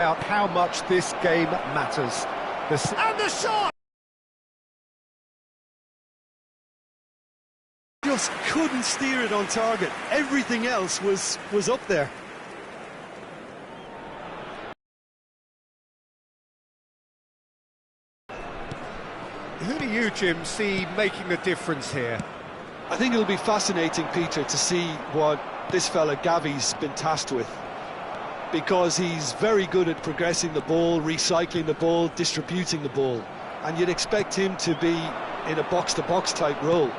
Out how much this game matters. And the shot! Just couldn't steer it on target. Everything else was up there. Who do you, Jim, see making the difference here? I think it'll be fascinating, Peter, to see what this fella Gavi's been tasked with. Because he's very good at progressing the ball, recycling the ball, distributing the ball. And you'd expect him to be in a box-to-box type role.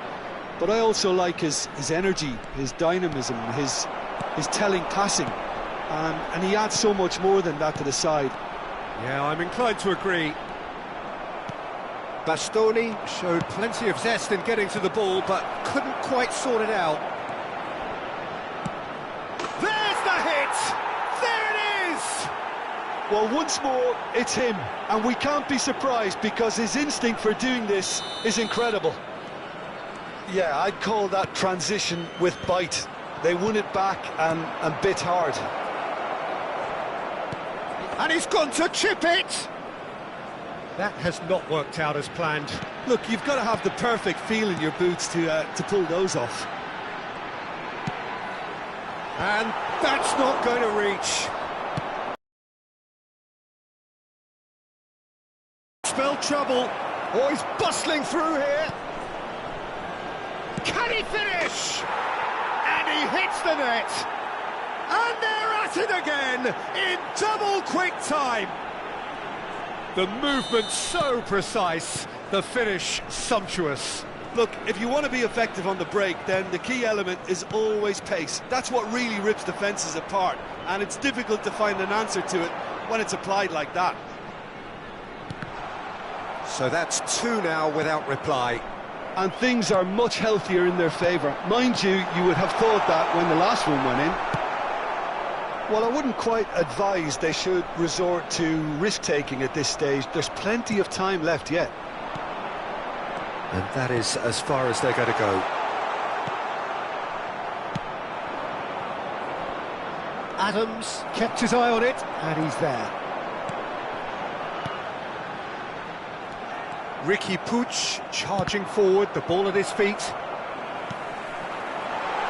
But I also like his energy, his dynamism, his telling passing. And he adds so much more than that to the side. Yeah, I'm inclined to agree. Bastoni showed plenty of zest in getting to the ball, but couldn't quite sort it out. There's the hit! There it is! Well, once more, it's him. And we can't be surprised because his instinct for doing this is incredible. Yeah, I'd call that transition with bite. They won it back and bit hard. And he's gone to chip it! That has not worked out as planned. Look, you've got to have the perfect feel in your boots to pull those off. And that's not going to reach. Spell trouble. Oh, he's bustling through here. Can he finish? And he hits the net. And they're at it again in double quick time. The movement so precise, the finish sumptuous. Look, if you want to be effective on the break, then the key element is always pace. That's what really rips defences apart, and it's difficult to find an answer to it when it's applied like that. So that's two now without reply. And things are much healthier in their favour. Mind you, you would have thought that when the last one went in. Well, I wouldn't quite advise they should resort to risk-taking at this stage. There's plenty of time left yet. And that is as far as they're going to go. Adams kept his eye on it, and he's there. Ricky Puig charging forward, the ball at his feet.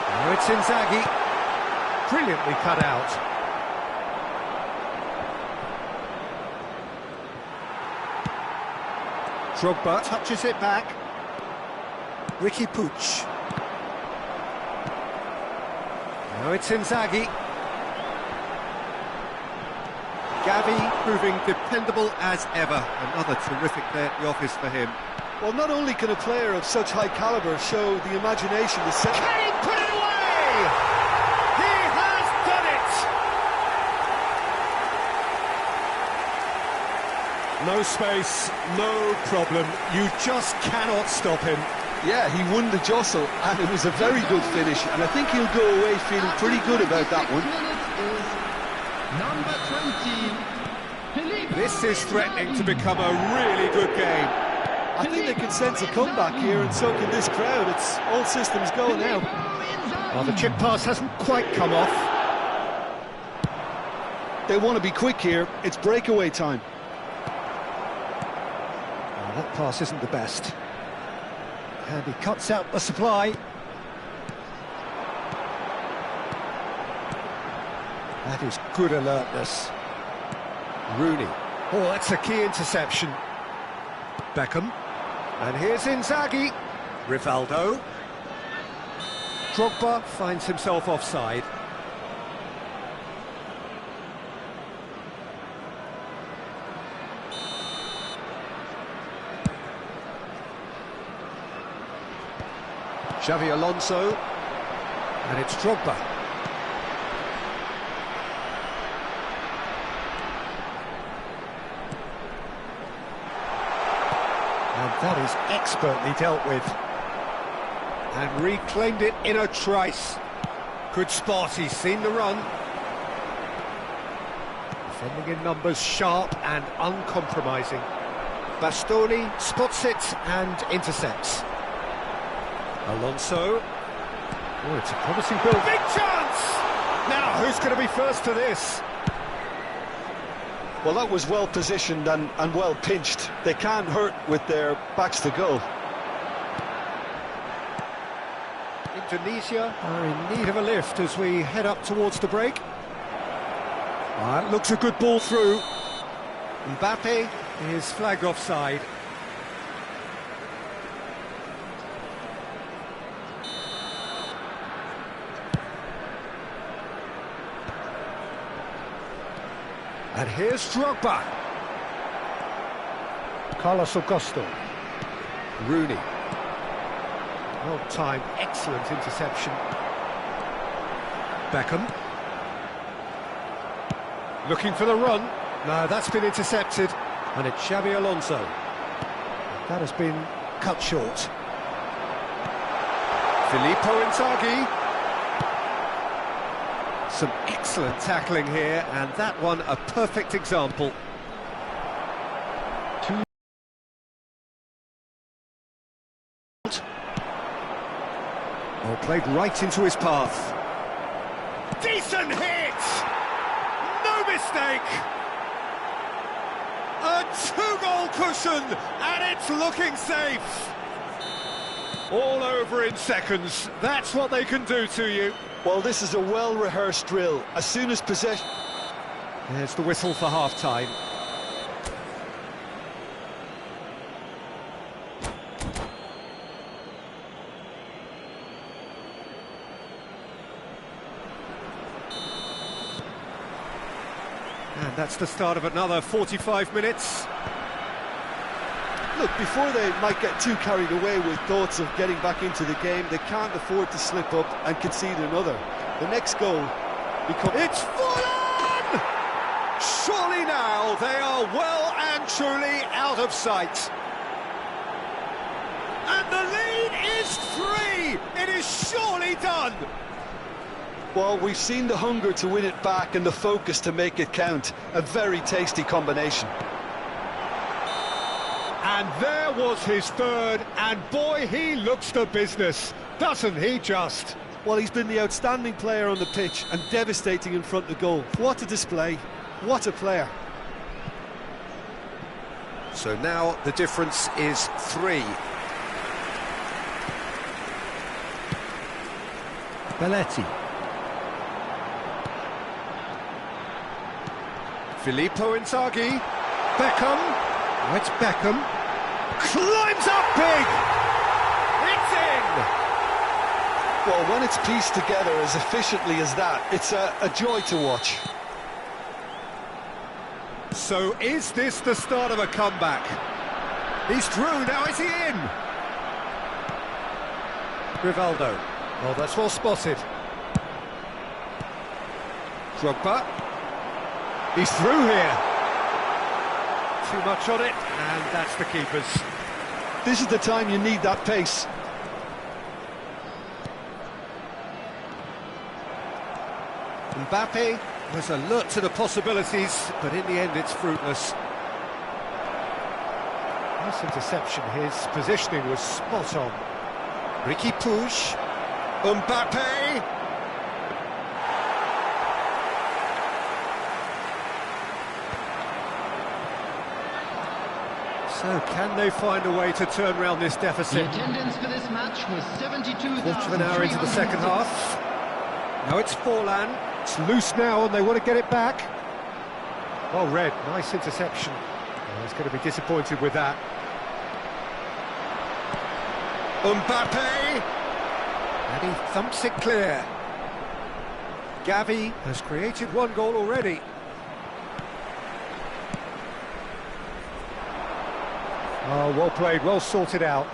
Now it's Inzaghi. Brilliantly cut out. Drogba touches it back. Ricky Puig. Now it's Inzaghi. Gavi proving dependable as ever. Another terrific day at the office for him. Well, not only can a player of such high calibre show the imagination to set... Can he put it away? He has done it! No space, no problem. You just cannot stop him. Yeah, he won the jostle, and it was a very good finish, and I think he'll go away feeling pretty good about that one. This is threatening to become a really good game. I think they can sense a comeback here, and so can this crowd. It's all systems go now. Well, the chip pass hasn't quite come off. They want to be quick here. It's breakaway time. Well, that pass isn't the best. And he cuts out the supply. That is good alertness. Rooney. Oh, that's a key interception. Beckham. And here's Inzaghi. Rivaldo. Drogba finds himself offside. Xavi Alonso. And it's Drogba. And that is expertly dealt with. And reclaimed it in a trice. Good spot, he's seen the run. Defending in numbers, sharp and uncompromising. Bastoni spots it and intercepts. Alonso. Oh, it's a promising build. Big chance! Now, who's going to be first to this? Well, that was well positioned and well pinched. They can't hurt with their backs to goal. Indonesia are in need of a lift as we head up towards the break. Looks a good ball through. Mbappe is flagged offside. And here's Drogba. Carlos Augusto. Rooney. Well timed, excellent interception. Beckham. Looking for the run. No, that's been intercepted. And it's Xabi Alonso. That has been cut short. Filippo Inzaghi. Some excellent tackling here, and that one a perfect example. Oh, played right into his path. Decent hit! No mistake! A two-goal cushion, and it's looking safe. All over in seconds. That's what they can do to you. Well, this is a well-rehearsed drill. As soon as possession... There's the whistle for half-time. And that's the start of another 45 minutes. Look, before they might get too carried away with thoughts of getting back into the game, they can't afford to slip up and concede another. The next goal becomes... It's Fulham! Surely now they are well and truly out of sight. And the lead is 3! It is surely done! Well, we've seen the hunger to win it back and the focus to make it count. A very tasty combination. And there was his third, and boy, he looks the business, doesn't he just? Well, he's been the outstanding player on the pitch and devastating in front of goal. What a display, what a player. So now the difference is 3. Belletti. Filippo Inzaghi. Beckham. Oh, it's Beckham. Climbs up big! It's in! Well, when it's pieced together as efficiently as that, it's a joy to watch. So is this the start of a comeback? He's through, now is he in? Rivaldo. Oh, that's well spotted. Drogba. He's through here. Too much on it, and that's the keeper's. This is the time you need that pace. Mbappe was alert to the possibilities, but in the end it's fruitless. Nice interception, his positioning was spot on. Ricky Puig. Mbappe! So, can they find a way to turn around this deficit? The attendance for this match was 72,000. Quarter of an hour into the second half. Now it's Forlan. It's loose now and they want to get it back. Well read, nice interception. Oh, he's going to be disappointed with that. Mbappe! And he thumps it clear. Gavi has created one goal already. Oh, well played, well sorted out.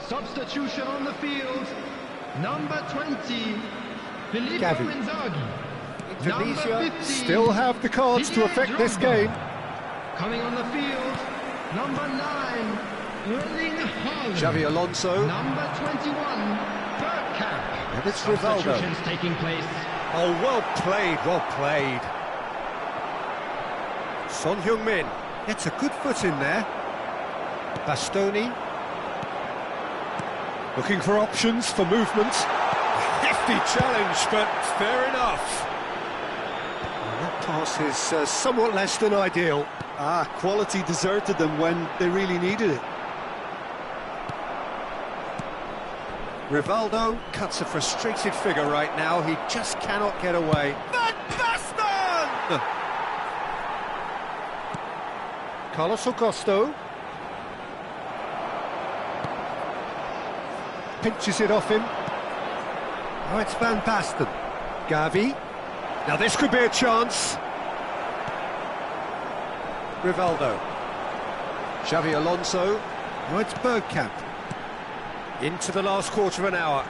Substitution on the field, number 20, Filippo Gavi. Inzaghi. Indonesia still have the cards to affect this game. Coming on the field, number 9, Erling Haaland. Xavi Alonso. Number 21, Bergkamp. And it's Rivaldo. Substitutions taking place. Oh, well played, well played. Son Heung-min gets a good foot in there. Bastoni. Looking for options for movement. Hefty challenge, but fair enough. And that pass is somewhat less than ideal. Quality deserted them when they really needed it. Rivaldo cuts a frustrated figure right now. He just cannot get away. Van Basten! Carlos Augusto. Pinches it off him. Oh, it's Van Basten. Gavi. Now this could be a chance. Rivaldo. Xavi Alonso. Oh, it's Bergkamp. Into the last quarter of an hour.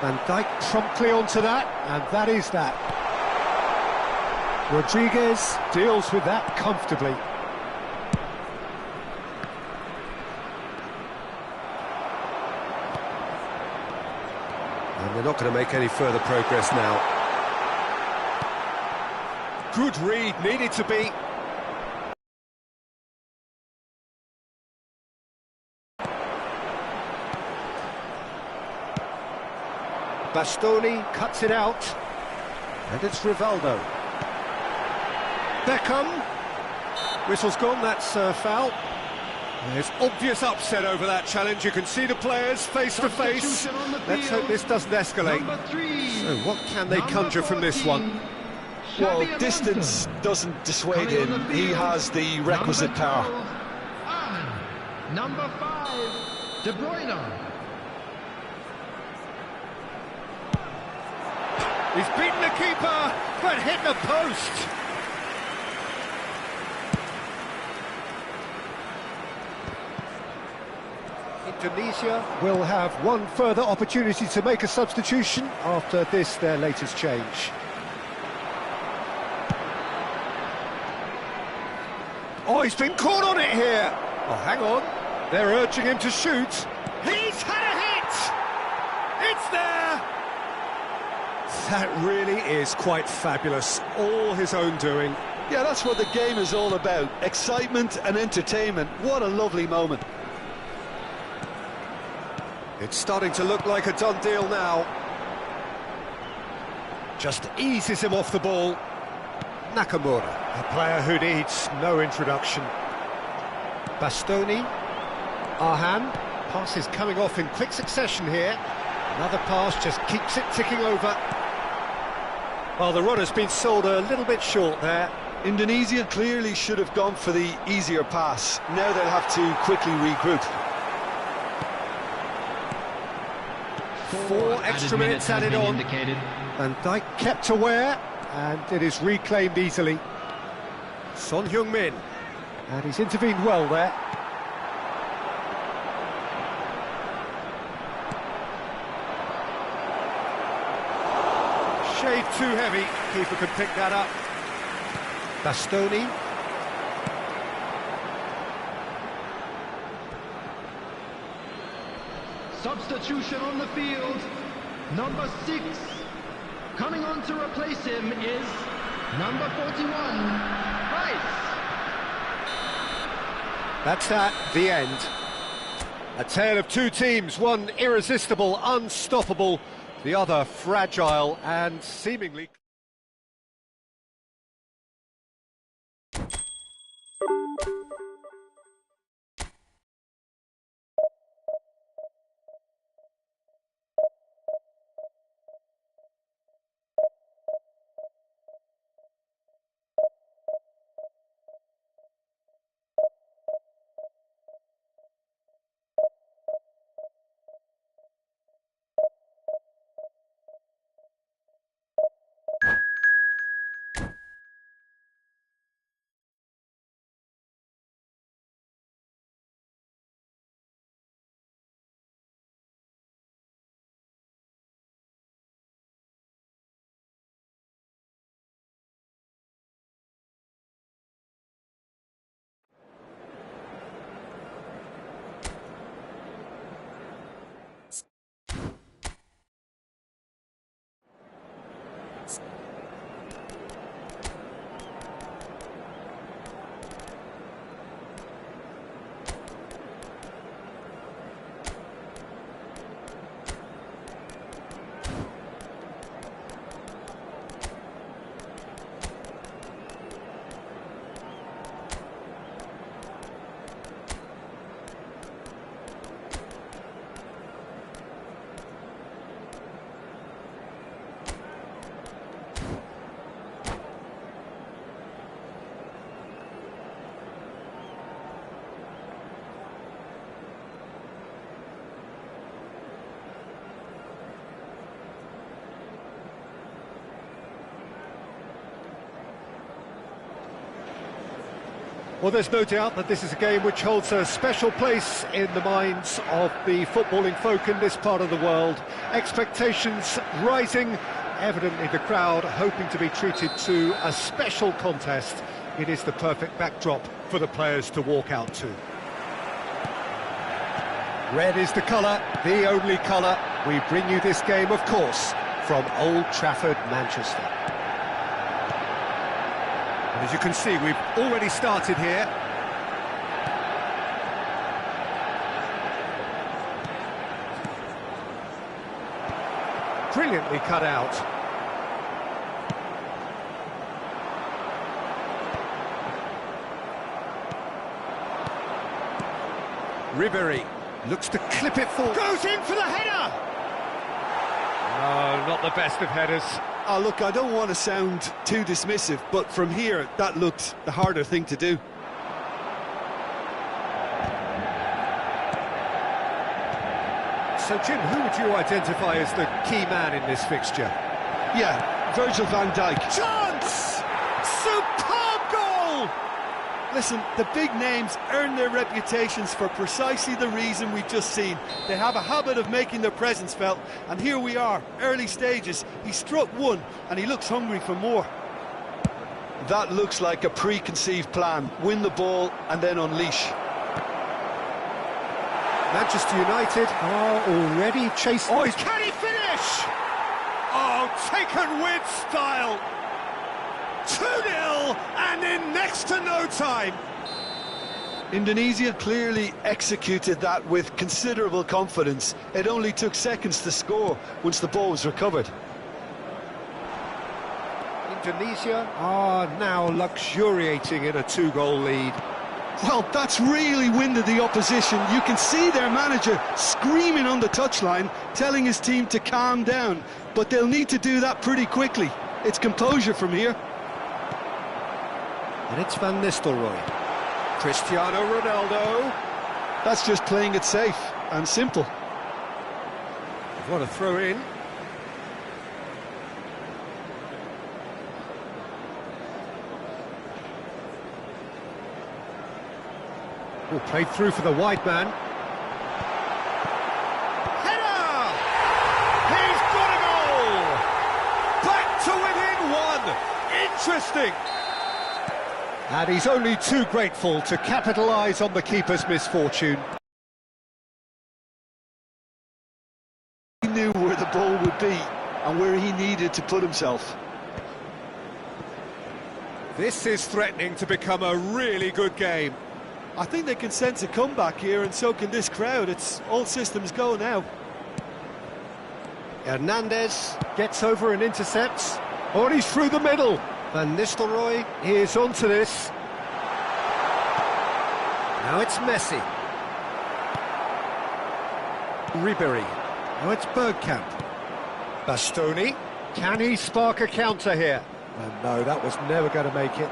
Van Dijk promptly onto that, and that is that. Rodriguez deals with that comfortably. And they're not going to make any further progress now. Good read, needed to be. Bastoni cuts it out, and it's Rivaldo. Beckham, whistle's gone, that's a foul. There's obvious upset over that challenge, you can see the players face to face. Let's hope this doesn't escalate. So what can they conjure from this one? Well, distance doesn't dissuade him, he has the requisite power. Number 5, De Bruyne. He's beaten the keeper, but hit the post. Indonesia will have one further opportunity to make a substitution after this, their latest change. Oh, he's been caught on it here. Oh, hang on. They're urging him to shoot. He's had a hit! It's there! That really is quite fabulous, all his own doing. Yeah, that's what the game is all about, excitement and entertainment. What a lovely moment. It's starting to look like a done deal now. Just eases him off the ball. Nakamura, a player who needs no introduction. Bastoni, Arhan, pass is coming off in quick succession here. Another pass just keeps it ticking over. Well, the run has been sold a little bit short there. Indonesia clearly should have gone for the easier pass. Now they'll have to quickly regroup. 4 extra minutes added on. Van Dijk kept aware, and it is reclaimed easily. Son Heung-min, and he's intervened well there. Shade too heavy, keeper can pick that up. Bastoni. Substitution on the field, number 6. Coming on to replace him is number 41, Rice. That's that, the end. A tale of two teams, one irresistible, unstoppable, the other fragile and seemingly... Well, there's no doubt that this is a game which holds a special place in the minds of the footballing folk in this part of the world. Expectations rising, evidently the crowd hoping to be treated to a special contest. It is the perfect backdrop for the players to walk out to. Red is the colour, the only colour. We bring you this game, of course, from Old Trafford, Manchester. And as you can see, we've already started here. Brilliantly cut out. Ribery looks to clip it forward. Goes in for the header! Oh, not the best of headers. Oh, look, I don't want to sound too dismissive, but from here, that looked the harder thing to do. So, Jim, who would you identify as the key man in this fixture? Yeah, Virgil van Dijk. Chance! Superb goal! Listen, the big names earn their reputations for precisely the reason we've just seen. They have a habit of making their presence felt, and here we are, early stages. He struck one, and he looks hungry for more. That looks like a preconceived plan. Win the ball, and then unleash. Manchester United are already chasing... Oh, can he finish? Oh, taken with style. 2-0, and in next to no time. Indonesia clearly executed that with considerable confidence. It only took seconds to score once the ball was recovered. Indonesia are now luxuriating in a 2-goal lead. Well, that's really winded the opposition. You can see their manager screaming on the touchline, telling his team to calm down. But they'll need to do that pretty quickly. It's composure from here. And it's Van Nistelrooy. Cristiano Ronaldo. That's just playing it safe and simple. What a throw in. Oh, played through for the wide man. Header! He's got a goal! Back to within one! Interesting! And he's only too grateful to capitalise on the keeper's misfortune. He knew where the ball would be and where he needed to put himself. This is threatening to become a really good game. I think they can sense a comeback here, and so can this crowd. It's all systems go now. Hernandez gets over and intercepts. Oh, and he's through the middle. Van Nistelrooy is onto this. Now it's Messi. Ribery. Now it's Bergkamp. Bastoni. Can he spark a counter here? And no, that was never going to make it.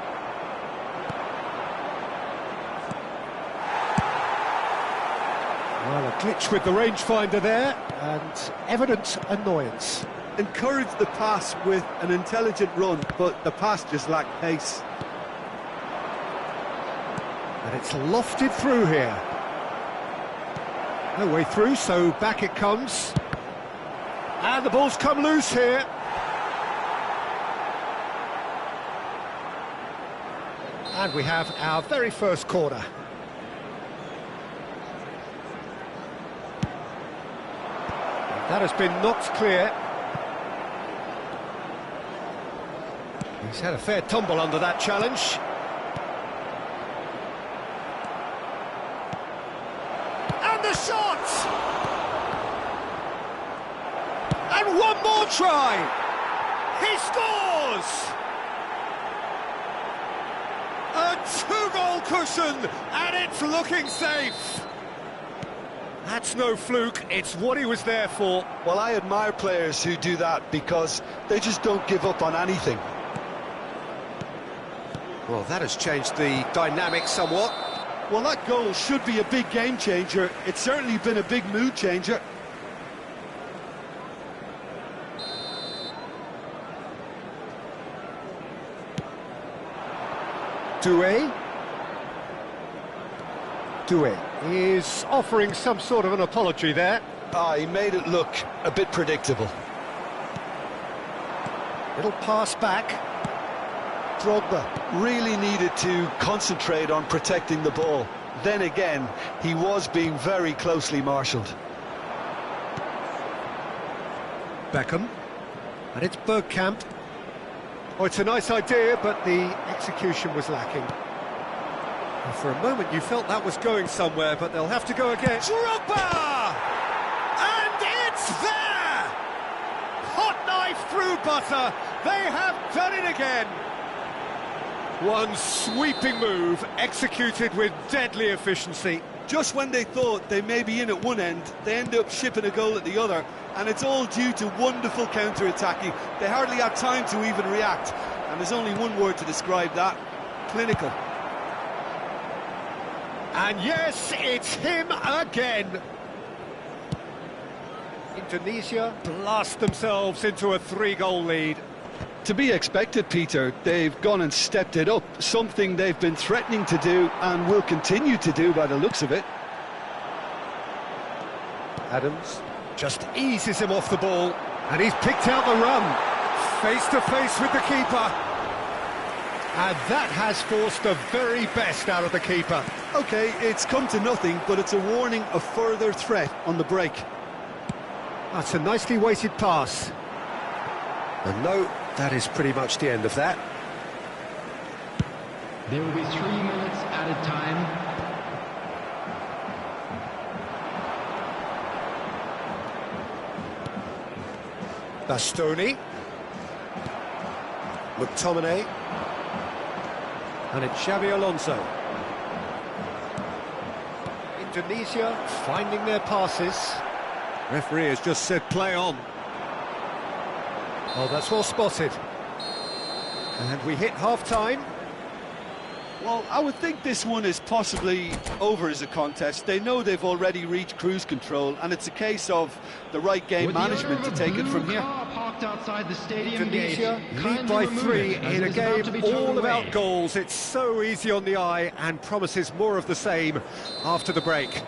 Well, a glitch with the rangefinder there, and evident annoyance. Encouraged the pass with an intelligent run, but the pass just lacked pace. And it's lofted through here. No way through, so back it comes. And the ball's come loose here. And we have our very first corner. That has been knocked clear. He's had a fair tumble under that challenge. And the shot! And one more try! He scores! A two-goal cushion, and it's looking safe. That's no fluke, it's what he was there for. Well, I admire players who do that because they just don't give up on anything. Well, that has changed the dynamic somewhat. Well, that goal should be a big game changer. It's certainly been a big mood changer. Doué. doing? He's offering some sort of an apology there. He made it look a bit predictable. Little pass back. Drogba Really needed to concentrate on protecting the ball. Then again, he was being very closely marshalled. Beckham, and it's Bergkamp. Oh, it's a nice idea, but the execution was lacking. And for a moment you felt that was going somewhere, but they'll have to go again. Drogba! And it's there! Hot knife through butter. They have done it again. One sweeping move, executed with deadly efficiency. Just when they thought they may be in at one end, they end up shipping a goal at the other, and it's all due to wonderful counter-attacking. They hardly had time to even react, and there's only one word to describe that: clinical. And yes, it's him again. Indonesia blast themselves into a 3-goal lead. To be expected, Peter. They've gone and stepped it up, something they've been threatening to do and will continue to do by the looks of it. Adams just eases him off the ball, and he's picked out the run, face to face with the keeper. And that has forced the very best out of the keeper. OK, it's come to nothing, but it's a warning of further threat on the break. That's a nicely weighted pass. And no, that is pretty much the end of that. There will be 3 minutes added time. Bastoni. McTominay. And it's Xabi Alonso. Indonesia finding their passes. Referee has just said play on. Oh, that's well spotted. And we hit half-time. Well, I would think this one is possibly over as a contest. They know they've already reached cruise control, and it's a case of the right game management to take it from here. Parked outside the stadium Indonesia gate. lead by 3 in a game all about goals. It's so easy on the eye and promises more of the same after the break.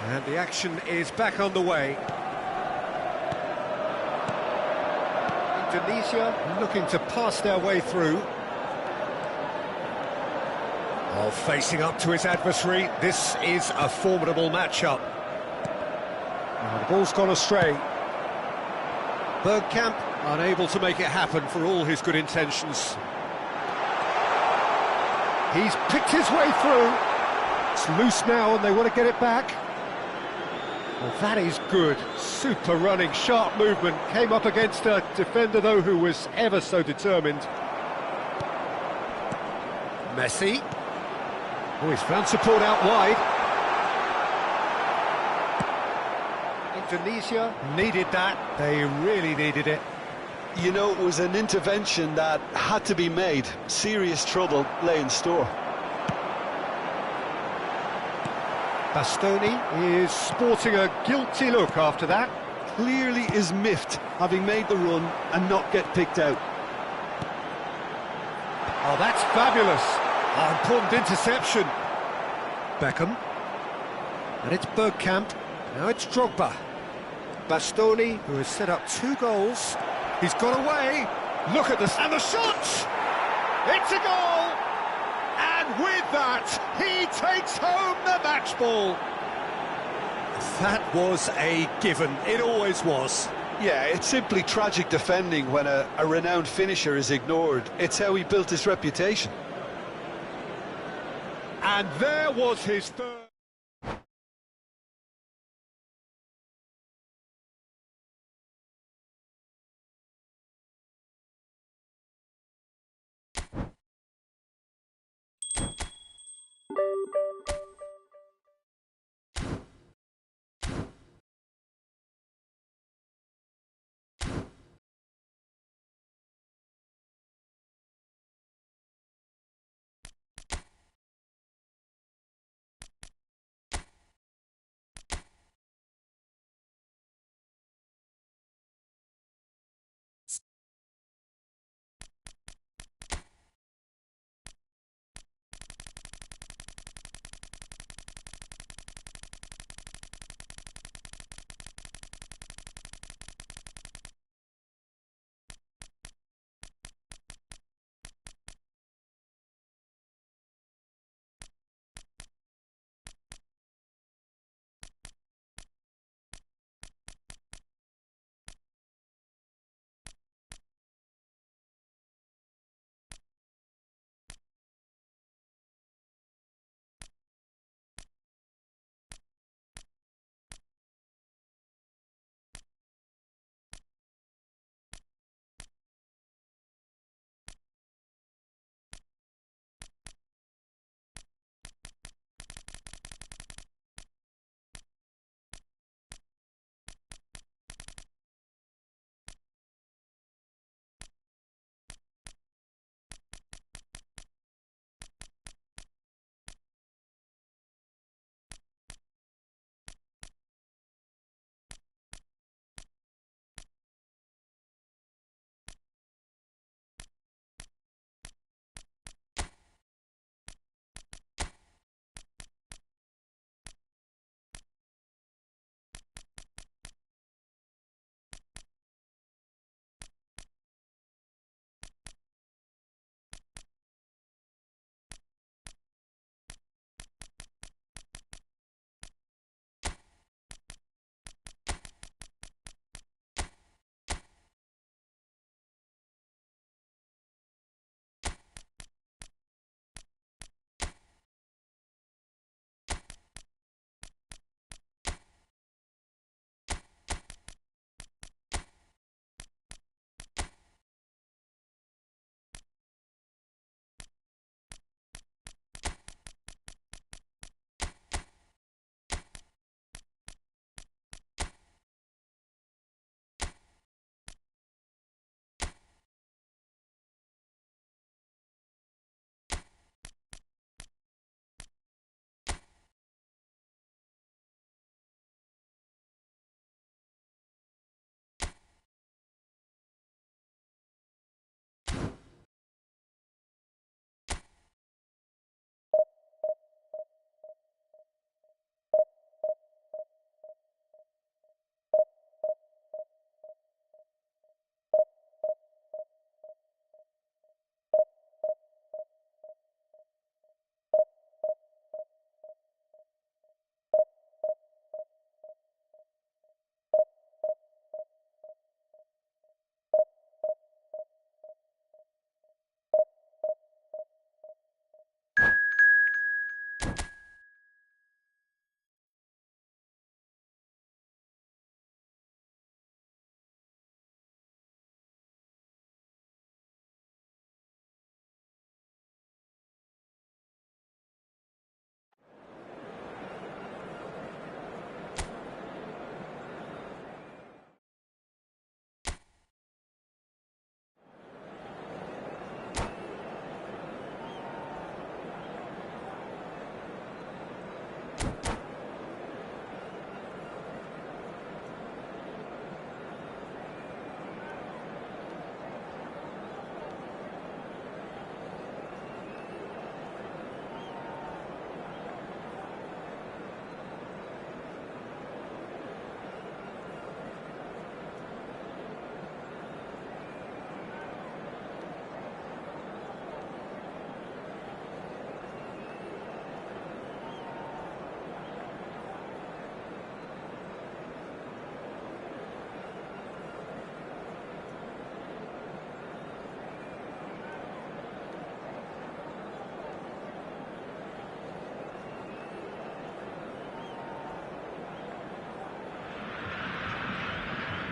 And the action is back on the way. Indonesia looking to pass their way through. Oh, facing up to his adversary, this is a formidable matchup. Oh, the ball's gone astray. Bergkamp unable to make it happen for all his good intentions. He's picked his way through. It's loose now and they want to get it back. Well, that is good. Super running, sharp movement. Came up against a defender, though, who was ever so determined. Messi. Oh, he's found support out wide. Indonesia needed that. They really needed it. You know, it was an intervention that had to be made. Serious trouble lay in store. Bastoni is sporting a guilty look after that. Clearly is miffed, having made the run and not get picked out. Oh, that's fabulous. Oh, important interception. Beckham. And it's Bergkamp. Now it's Drogba. Bastoni, who has set up 2 goals. He's got away. Look at this. And the shot! It's a goal! And with that, he takes home the match ball. That was a given. It always was. Yeah, it's simply tragic defending when a renowned finisher is ignored. It's how he built his reputation. And there was his third.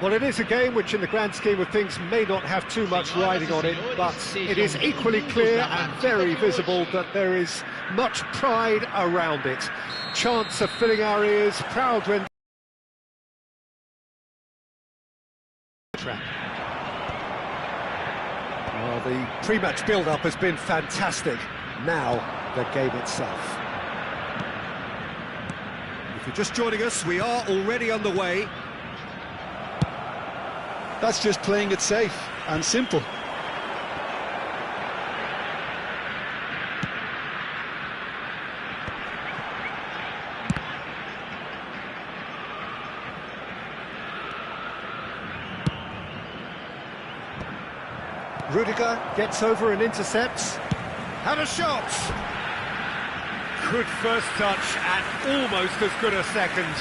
Well, it is a game which, in the grand scheme of things, may not have too much riding on it, but it is equally clear and very visible that there is much pride around it. Chants are filling our ears, proud when... Well, the pre-match build-up has been fantastic. Now, the game itself. If you're just joining us, we are already underway. That's just playing it safe and simple. Rudiger gets over and intercepts. And a shot! Good first touch and almost as good a second.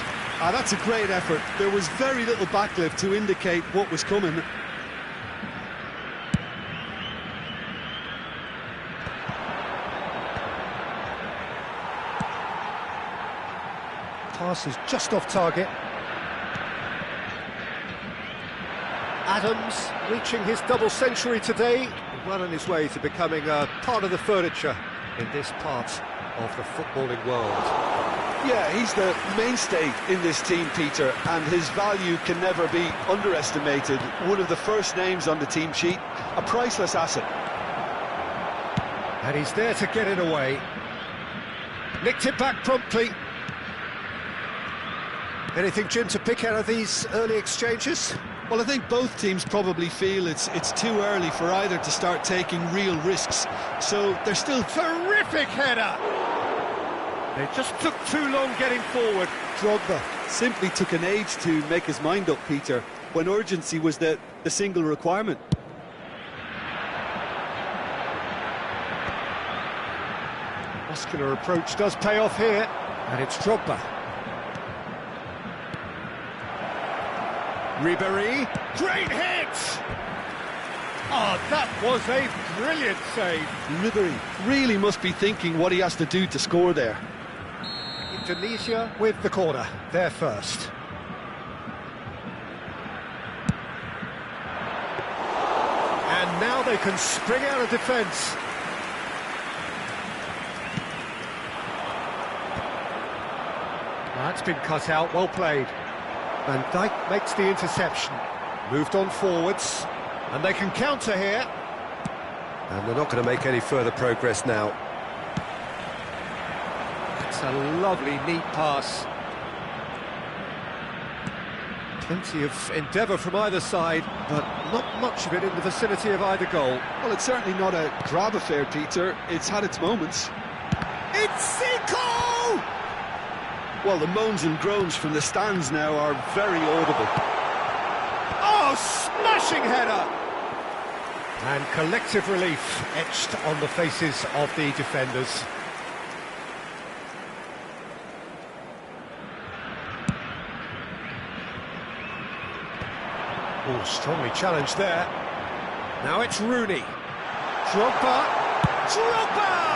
That's a great effort. There was very little backlift to indicate what was coming. Pass is just off target. Adams reaching his double century today, well on his way to becoming a part of the furniture in this part of the footballing world. Yeah, he's the mainstay in this team, Peter, and his value can never be underestimated. One of the first names on the team sheet, a priceless asset. And he's there to get it away. Nicked it back promptly. Anything, Jim, to pick out of these early exchanges? Well, I think both teams probably feel it's too early for either to start taking real risks. So they're still... Terrific header! They just took too long getting forward. Drogba simply took an age to make his mind up, Peter, when urgency was the single requirement. Muscular approach does pay off here, and it's Drogba. Ribéry, great hit! Oh, that was a brilliant save. Ribéry really must be thinking what he has to do to score there. Indonesia with the corner, there first. And now they can spring out of defence. That's been cut out, well played. Van Dijk makes the interception. Moved on forwards. And they can counter here. And they're not going to make any further progress now. It's a lovely, neat pass. Plenty of endeavour from either side, but not much of it in the vicinity of either goal. Well, it's certainly not a grab affair, Peter. It's had its moments. It's Zico! Well, the moans and groans from the stands now are very audible. Oh, smashing header! And collective relief etched on the faces of the defenders. Oh, strongly challenged there. Now it's Rooney. Drogba! Drogba!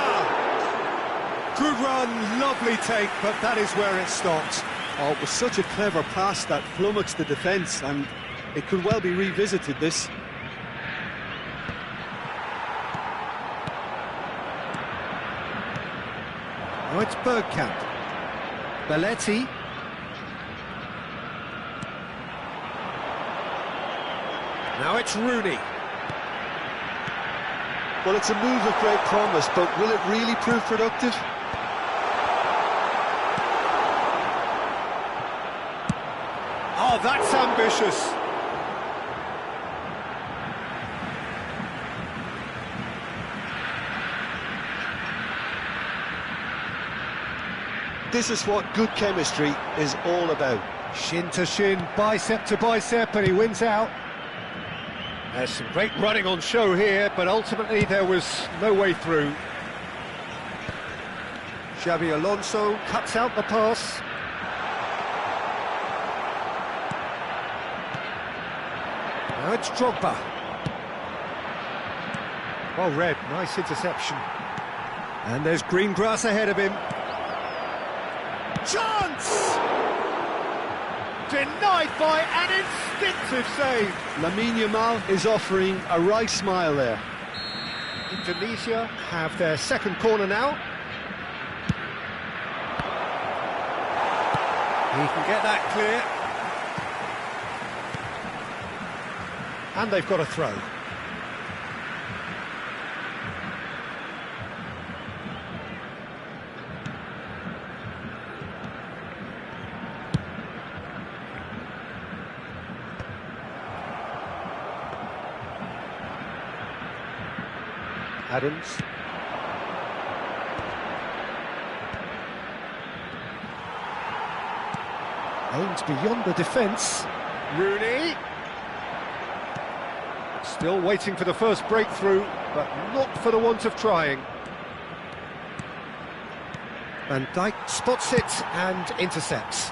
Good run, lovely take, but that is where it stopped. Oh, it was such a clever pass that flummoxed the defence, and it could well be revisited, this. Oh, it's Bergkamp. Belletti. Now it's Rooney. Well, it's a move of great promise, but will it really prove productive? Oh, that's ambitious. This is what good chemistry is all about. Shin to shin, bicep to bicep, and he wins out. There's some great running on show here, but ultimately there was no way through. Xabi Alonso cuts out the pass. Now it's Drogba. Well read, nice interception. And there's green grass ahead of him. Chance! denied by an instinctive save. Lamine Yamal is offering a right smile there. Indonesia have their second corner now. He can get that clear. And they've got a throw. Adams. Aims beyond the defence. Rooney. Still waiting for the first breakthrough, but not for the want of trying. Van Dijk spots it and intercepts.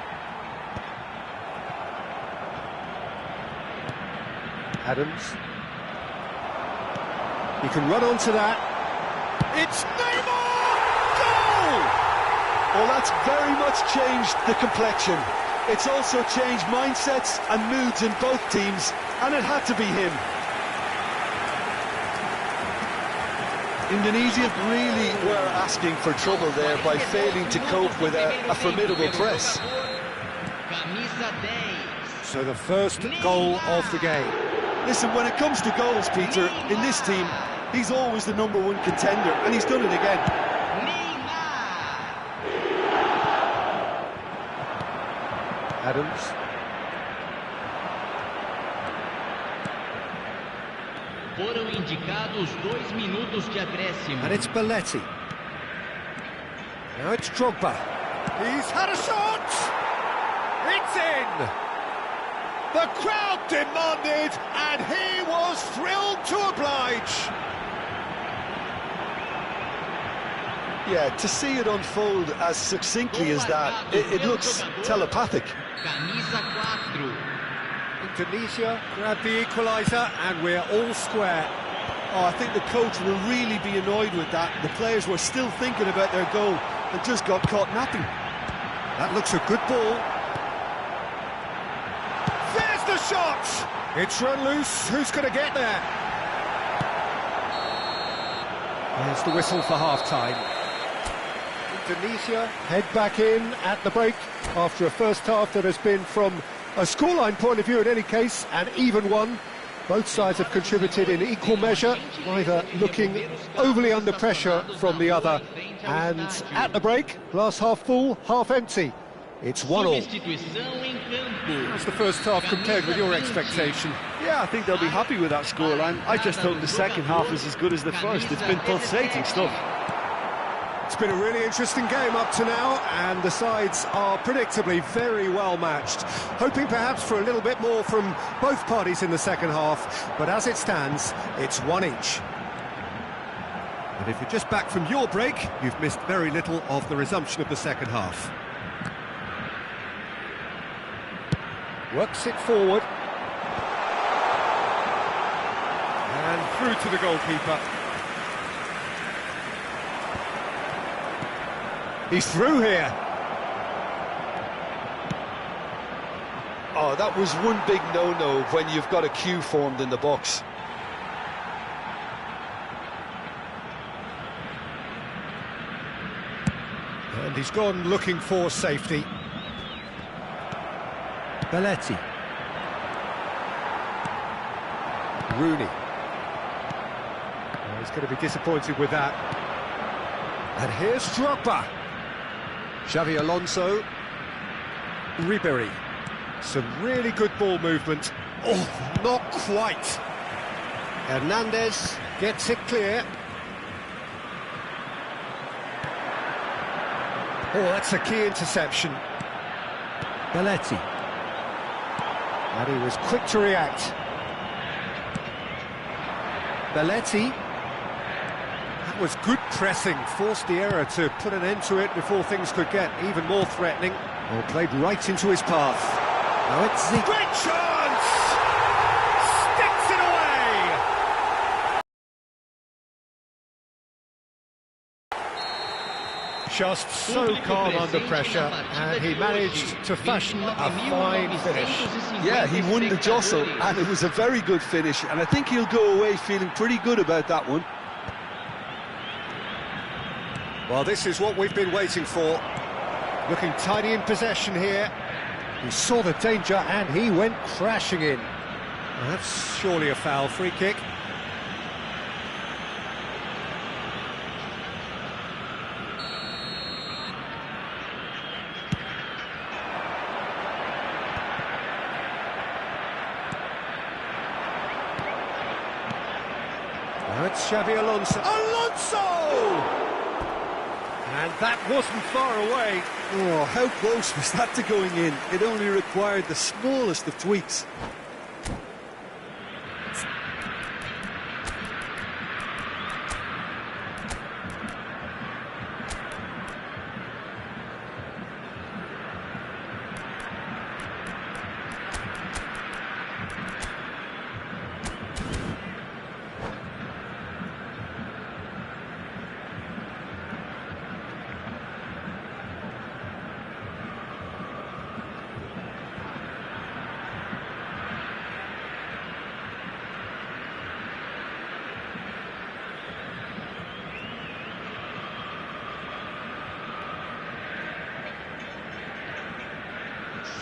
Adams. He can run onto that. It's Neymar! Goal! Well, that's very much changed the complexion. It's also changed mindsets and moods in both teams, and it had to be him. Indonesia really were asking for trouble there by failing to cope with a formidable press. So the first goal of the game. Listen, when it comes to goals, Peter, in this team, he's always the #1 contender, and he's done it again. Adams. Foram indicados 2 minutos de acréscimo. And it's Belletti. Now it's Drogba. He's had a shot! It's in! The crowd demanded, and he was thrilled to oblige. Yeah, to see it unfold as succinctly as that, it looks telepathic. Camisa 4. Indonesia grabbed the equaliser, and we're all square. Oh, I think the coach will really be annoyed with that. The players were still thinking about their goal and just got caught napping. That looks a good ball. There's the shot! It's run loose. Who's going to get there? There's the whistle for half-time. Indonesia head back in at the break after a first half that has been, from a scoreline point of view in any case, an even one. Both sides have contributed in equal measure, neither looking overly under pressure from the other. And at the break, glass half full, half empty. It's 1-1. How's the first half compared with your expectation? Yeah, I think they'll be happy with that scoreline. I just hope the second half is as good as the first. It's been pulsating stuff. It's been a really interesting game up to now, and the sides are predictably very well matched. Hoping perhaps for a little bit more from both parties in the second half, but as it stands, it's 1 each. And if you're just back from your break, you've missed very little of the resumption of the second half. Works it forward. And through to the goalkeeper. He's through here. Oh, that was one big no-no when you've got a queue formed in the box. And he's gone looking for safety. Belletti. Rooney. Oh, he's going to be disappointed with that. And here's Drogba. Xavi Alonso. Ribery. Some really good ball movement. Oh, not quite. Hernandez gets it clear. Oh, that's a key interception. Belletti. And he was quick to react. Belletti. That was good pressing, forced the error to put an end to it before things could get even more threatening. Well, played right into his path. Now it's the great chance! Sticks it away! Just so calm under pressure, and he managed to fashion a fine finish. Yeah, he won the jostle, and it was a very good finish, and I think he'll go away feeling pretty good about that one. Well, this is what we've been waiting for. Looking tidy in possession here. He saw the danger and he went crashing in. Well, that's surely a foul. Free kick. Now it's Xabi Alonso. Alonso! And that wasn't far away. Oh, how close was that to going in? It only required the smallest of tweaks.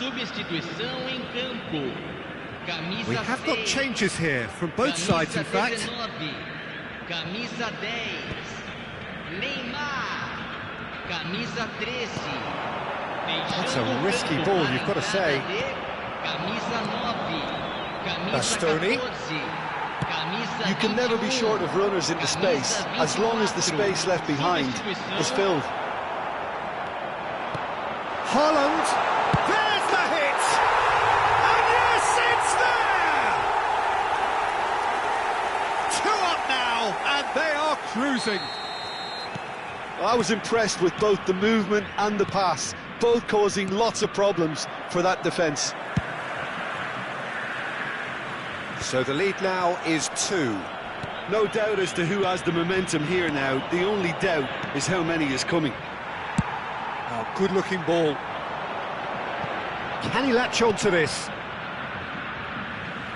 Substituição em campo. Camisa We have got changes here from both sides, in fact. 19, camisa 10, Neymar. Camisa 13. That's a risky ball, you've got to say. Camisa 9. Camisa Bastoni. 14. Camisa You can never be 21. short of runners into space, as long as the space left behind is filled. Haaland. There's the hit! And yes, it's there! 2 up now, and they are cruising. I was impressed with both the movement and the pass, both causing lots of problems for that defence. So the lead now is 2. No doubt as to who has the momentum here now. The only doubt is how many is coming. Oh, good-looking ball. Can he latch on to this?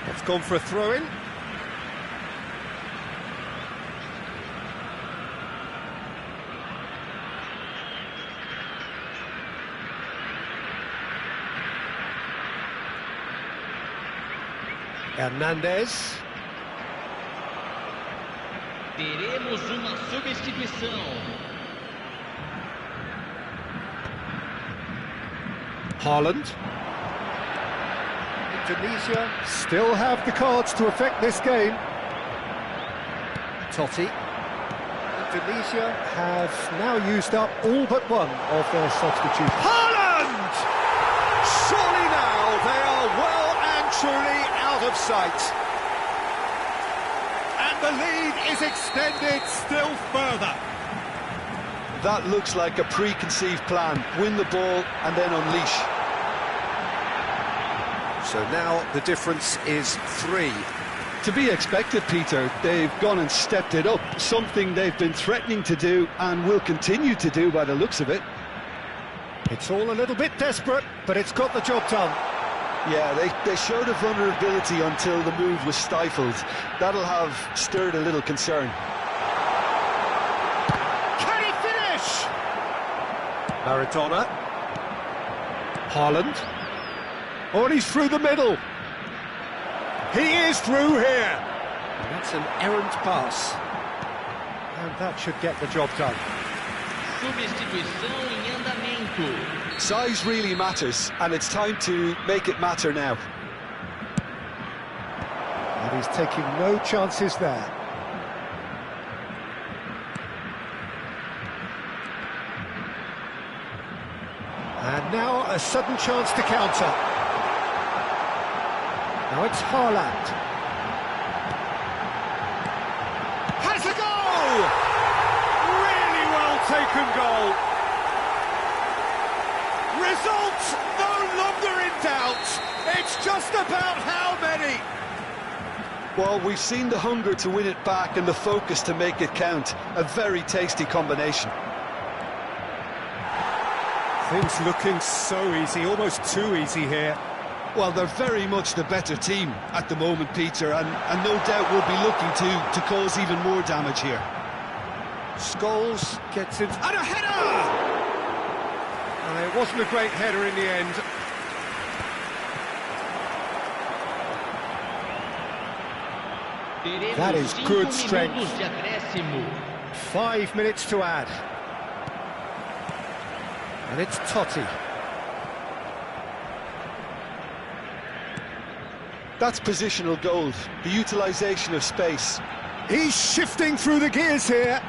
It's gone for a throw-in. Hernandez. Teremos uma substituição. Haaland. Indonesia still have the cards to affect this game. Totti. Indonesia have now used up all but one of their substitutes. Haaland! Surely now they are well and truly out of sight. And the lead is extended still further. That looks like a preconceived plan. Win the ball and then unleash. So now the difference is 3. To be expected, Peter. They've gone and stepped it up, something they've been threatening to do and will continue to do by the looks of it. It's all a little bit desperate, but it's got the job done. Yeah, they showed a vulnerability until the move was stifled. That'll have stirred a little concern. Can he finish? Maradona. Haaland. Oh, and he's through the middle. He is through here. And that's an errant pass. And that should get the job done. Substituição em andamento. Size really matters, and it's time to make it matter now. And he's taking no chances there. And now a sudden chance to counter. Now it's Haaland. Has a goal! Really well taken goal. Result no longer in doubt. It's just about how many. Well, we've seen the hunger to win it back and the focus to make it count. A very tasty combination. Things looking so easy, almost too easy here. Well, they're very much the better team at the moment, Peter, and no doubt will be looking to cause even more damage here. Scholes gets it, and a header! It wasn't a great header in the end. That is good strength. 5 minutes to add. And it's Totti. That's positional gold, the utilisation of space. He's shifting through the gears here.